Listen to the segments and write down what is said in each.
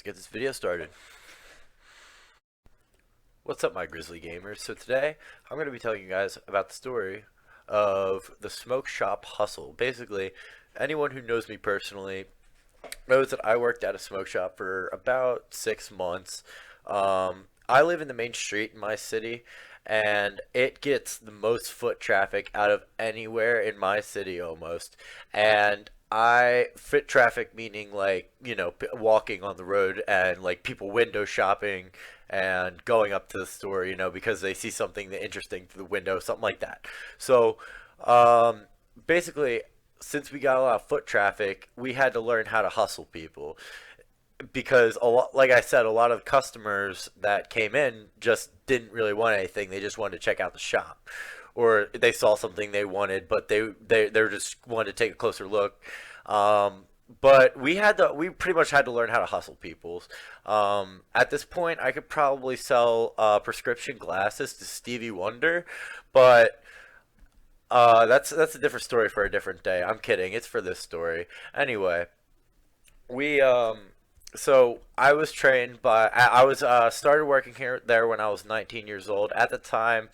get this video started. What's up, my grizzly gamers? So today, I'm going to be telling you guys about the story of the smoke shop hustle. Basically, anyone who knows me personally knows that I worked at a smoke shop for about 6 months. I live in the main street in my city, and it gets the most foot traffic out of anywhere in my city almost. And I fit traffic meaning like, walking on the road and like people window shopping and going up to the store, because they see something interesting through the window, something like that. So, um, basically, since we got a lot of foot traffic, we had to learn how to hustle people because a lot, like I said, a lot of customers that came in just didn't really want anything. They just wanted to check out the shop, or they saw something they wanted, but they just wanted to take a closer look. Um, but we pretty much had to learn how to hustle people. At this point, I could probably sell prescription glasses to Stevie Wonder, but that's a different story for a different day. I'm kidding. It's for this story. Anyway, we so I was trained by I was started working here there when I was 19 years old. At the time,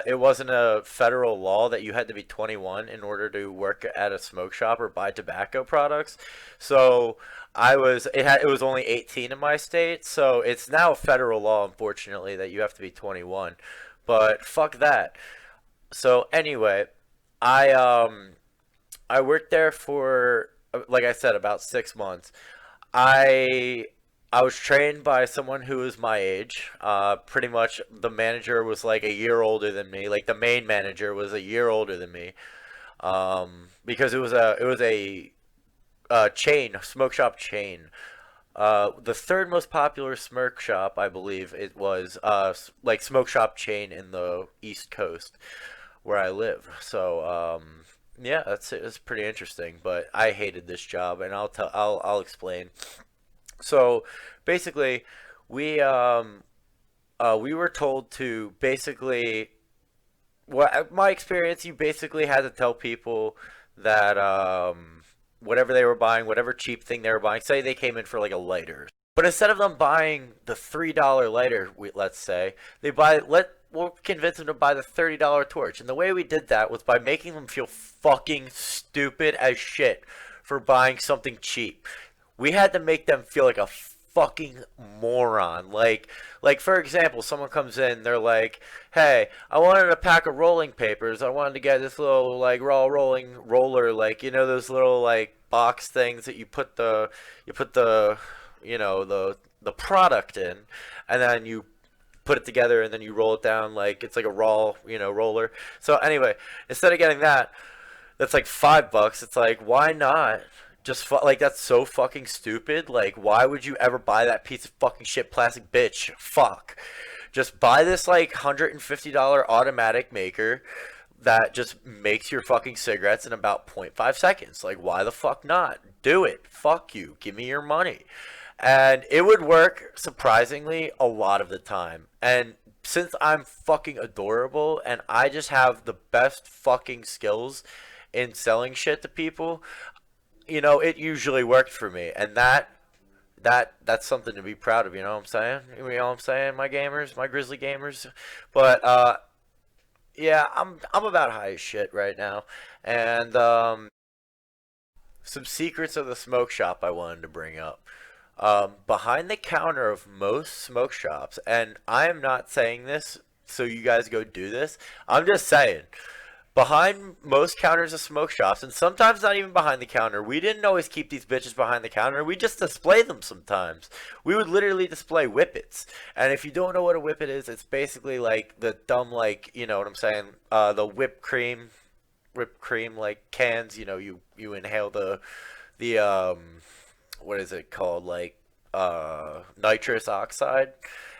it wasn't a federal law that you had to be 21 in order to work at a smoke shop or buy tobacco products. So it was only 18 in my state. So it's now a federal law, unfortunately, that you have to be 21. But fuck that. So anyway, I um I worked there for, like I said, about 6 months. I I was trained by someone who was my age. Pretty much the manager was like a year older than me. Like the main manager was a year older than me. Because it was a chain, smoke shop chain. The third most popular smoke shop, I believe it was, like smoke shop chain in the East Coast where I live. So, yeah, that's it. It's pretty interesting, but I hated this job, and I'll explain. So, basically, we um we were told to basically, what my experience, you basically had to tell people that whatever they were buying, whatever cheap thing they were buying, say they came in for like a lighter. But instead of them buying the $3 lighter, let's say, we'll convince them to buy the $30 torch. And the way we did that was by making them feel fucking stupid as shit for buying something cheap. We had to make them feel like a fucking moron. Like for example, someone comes in, they're like, "Hey, I wanted a pack of rolling papers. I wanted to get this little like raw rolling roller, like those little like box things that you put the the product in, and then you put it together and then you roll it down like it's like a raw roller." So anyway, instead of getting that, that's like $5. It's like, why not? Like, that's so fucking stupid. Like, why would you ever buy that piece of fucking shit plastic, bitch? Fuck. Just buy this like $150 automatic maker that just makes your fucking cigarettes in about point 0.5 seconds. Like, why the fuck not? Do it. Fuck you. Give me your money. And it would work surprisingly a lot of the time. And since I'm fucking adorable and I just have the best fucking skills in selling shit to people, it usually worked for me. And that's something to be proud of, you know what I'm saying? You know what I'm saying, my gamers, my grizzly gamers. But yeah, I'm about high as shit right now. And some secrets of the smoke shop I wanted to bring up. Behind the counter of most smoke shops, and I am not saying this so you guys go do this. I'm just saying, behind most counters of smoke shops, and sometimes not even behind the counter, we didn't always keep these bitches behind the counter. We just display them sometimes. We would literally display whippets. And if you don't know what a whippet is, it's basically like the dumb, like, you know what I'm saying, the whipped cream like cans. You inhale the what is it called, like nitrous oxide,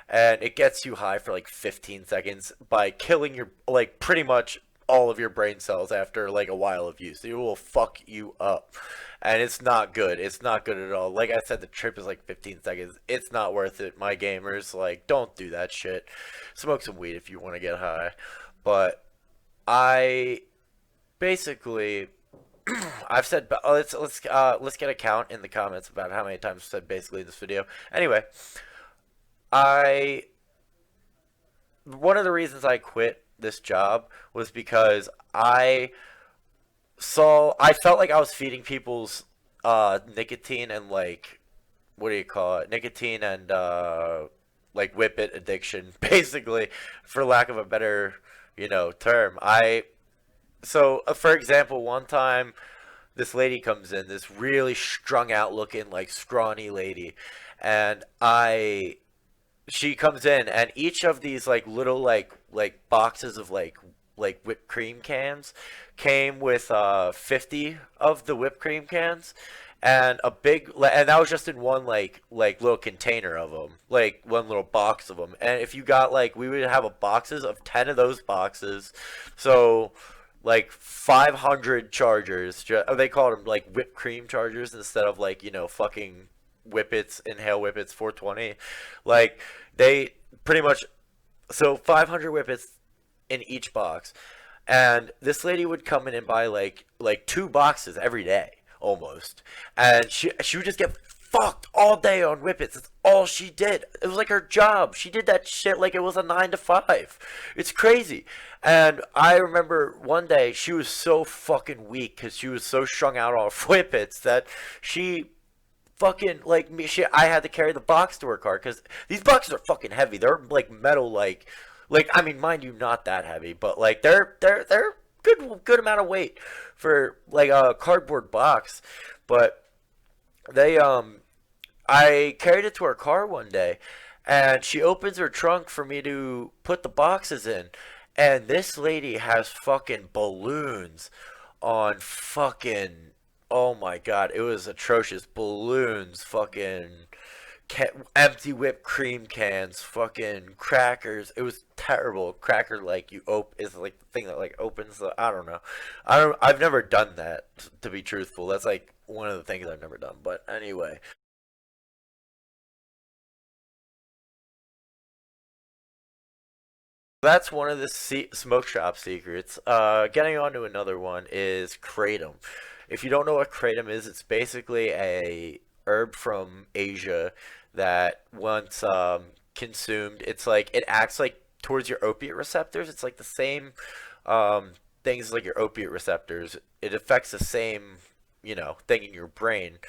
and it gets you high for like 15 seconds by killing your, like, pretty much all of your brain cells after like a while of use. It will fuck you up, and it's not good. It's not good at all. Like I said, the trip is like 15 seconds. It's not worth it, my gamers. Like, don't do that shit. Smoke some weed if you want to get high. But I basically I've said, let's get a count in the comments about how many times I've said basically in this video. Anyway, I one of the reasons I quit this job was because I felt like I was feeding people's nicotine and like what do you call it? Nicotine and like whippet addiction, basically, for lack of a better, term. For example, one time this lady comes in, this really strung out looking like scrawny lady, and I she comes in and each of these like little like boxes of like whipped cream cans came with 50 of the whipped cream cans and and that was just in one like little container of them, like one little box of them. And if you got like we would have a boxes of 10 of those boxes, so like 500 chargers. They called them like whipped cream chargers instead of like fucking whippets, inhale whippets 420. Like they pretty much, so 500 whippets in each box, and this lady would come in and buy like two boxes every day almost, and she would just get fucked all day on whippets. That's all she did. It was like her job. She did that shit like it was a 9 to 5. It's crazy. And I remember one day she was so fucking weak because she was so strung out on whippets that she fucking like me. I had to carry the box to her car because these boxes are fucking heavy. They're like metal, like I mean, mind you, not that heavy, but like they're good amount of weight for like a cardboard box. But they I carried it to her car one day, and she opens her trunk for me to put the boxes in, and this lady has fucking balloons on fucking, oh my god, it was atrocious. Balloons, fucking empty whipped cream cans, fucking crackers. It was terrible. Cracker like you is like the thing that like opens the, I don't know. I've never done that, to be truthful. That's like one of the things I've never done. But anyway, that's one of the smoke shop secrets. Getting on to another one is kratom. If you don't know what kratom is, it's basically a herb from Asia that once consumed, it's like it acts like towards your opiate receptors. It's like the same things like your opiate receptors. It affects the same, thing in your brain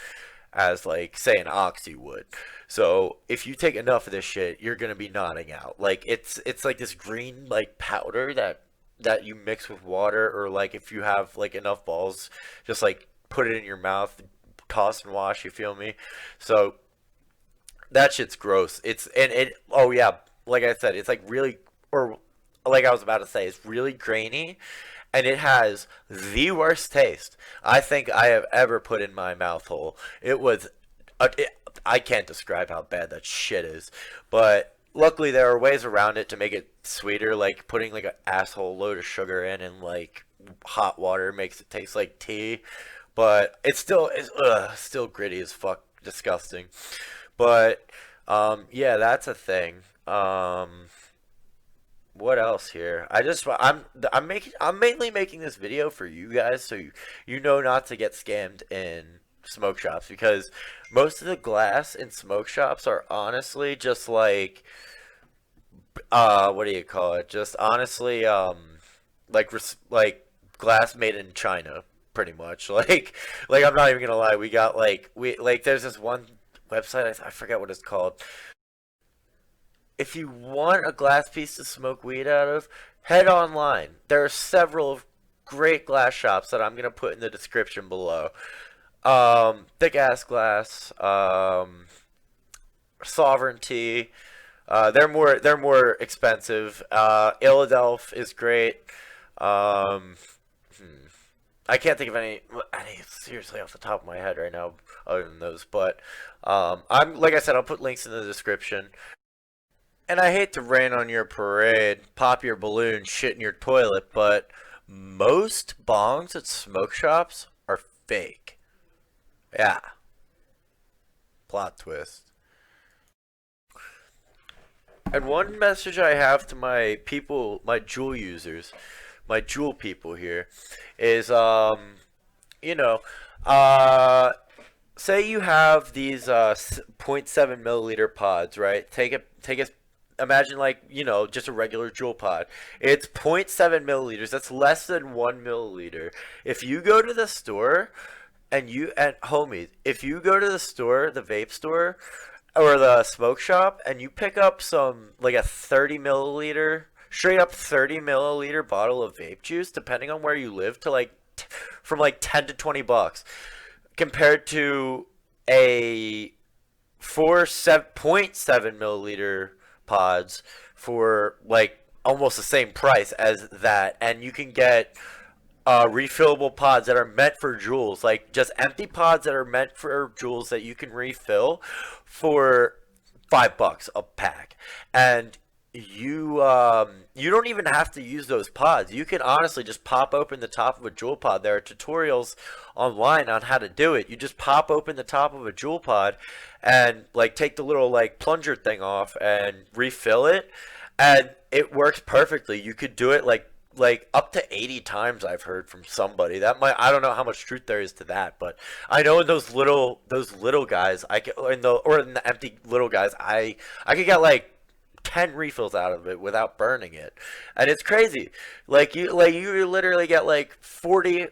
as like say an oxy would. So if you take enough of this shit, you're gonna be nodding out. Like it's like this green like powder that you mix with water, or like if you have like enough balls, just like put it in your mouth, toss and wash. You feel me? So that shit's gross. It's and it. Oh yeah, like I said, it's like really, or like I was about to say, it's really grainy, and it has the worst taste I think I have ever put in my mouth hole. It was, I can't describe how bad that shit is, but luckily there are ways around it to make it sweeter, like putting like an asshole load of sugar in and like hot water makes it taste like tea, but still gritty as fuck, disgusting. But yeah, that's a thing. What else here? I'm mainly making this video for you guys so you know not to get scammed in smoke shops, because most of the glass in smoke shops are honestly just what do you call it? Just honestly like glass made in China, pretty much. Like I'm not even gonna lie. We got we like there's this one website, I forget what it's called. If you want a glass piece to smoke weed out of, head online. There are several great glass shops that I'm gonna put in the description below. Thick ass glass, Sovereignty. They're more expensive. Illadelph is great. Um, hmm. I can't think of any seriously off the top of my head right now other than those. But I'm like I said, I'll put links in the description. And I hate to rain on your parade, pop your balloon, shit in your toilet, but most bongs at smoke shops are fake. Yeah, plot twist. And one message I have to my people, my jewel users, my jewel people here, is you know, uh, say you have these point 0.7 milliliter pods, right? Imagine like, just a regular Juul pod. It's point 0.7 milliliters. That's less than 1 milliliter. If you go to the store and homies, if you go to the store, the vape store, or the smoke shop, and you pick up some like a 30 milliliter, straight up 30 milliliter bottle of vape juice, depending on where you live, to like from like 10 to 20 bucks, compared to a 4.7 milliliter pods for like almost the same price as that, and you can get refillable pods that are meant for Juuls, like just empty pods that are meant for Juuls that you can refill for $5 a pack, and you don't even have to use those pods. You can honestly just pop open the top of a Juul pod. There are tutorials online on how to do it. You just pop open the top of a Juul pod and like take the little like plunger thing off and refill it, and it works perfectly. You could do it like up to 80 times. I've heard from somebody that might, I don't know how much truth there is to that, but I know in those little guys, in the empty little guys, I could get like 10 refills out of it without burning it, and it's crazy. You literally get like 40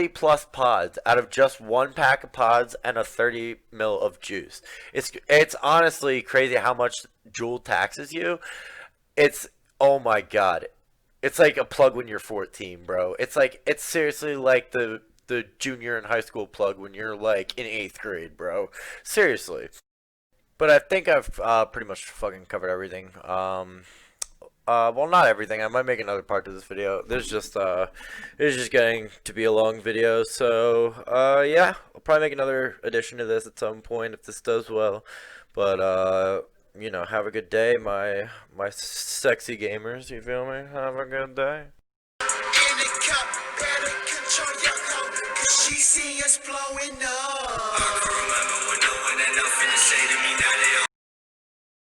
plus pods out of just one pack of pods and a 30 mil of juice. It's honestly crazy how much Juul taxes you. It's, oh my god, it's like a plug when you're 14, bro. It's seriously like the junior in high school plug when you're like in 8th grade, bro. Seriously. But I think I've pretty much fucking covered everything. Well, not everything. I might make another part to this video. It's just getting to be a long video. So, yeah, I'll probably make another edition of this at some point if this does well. But, have a good day, my sexy gamers. You feel me? Have a good day. In the cup, better control your hoe, 'cause she see us blowing up.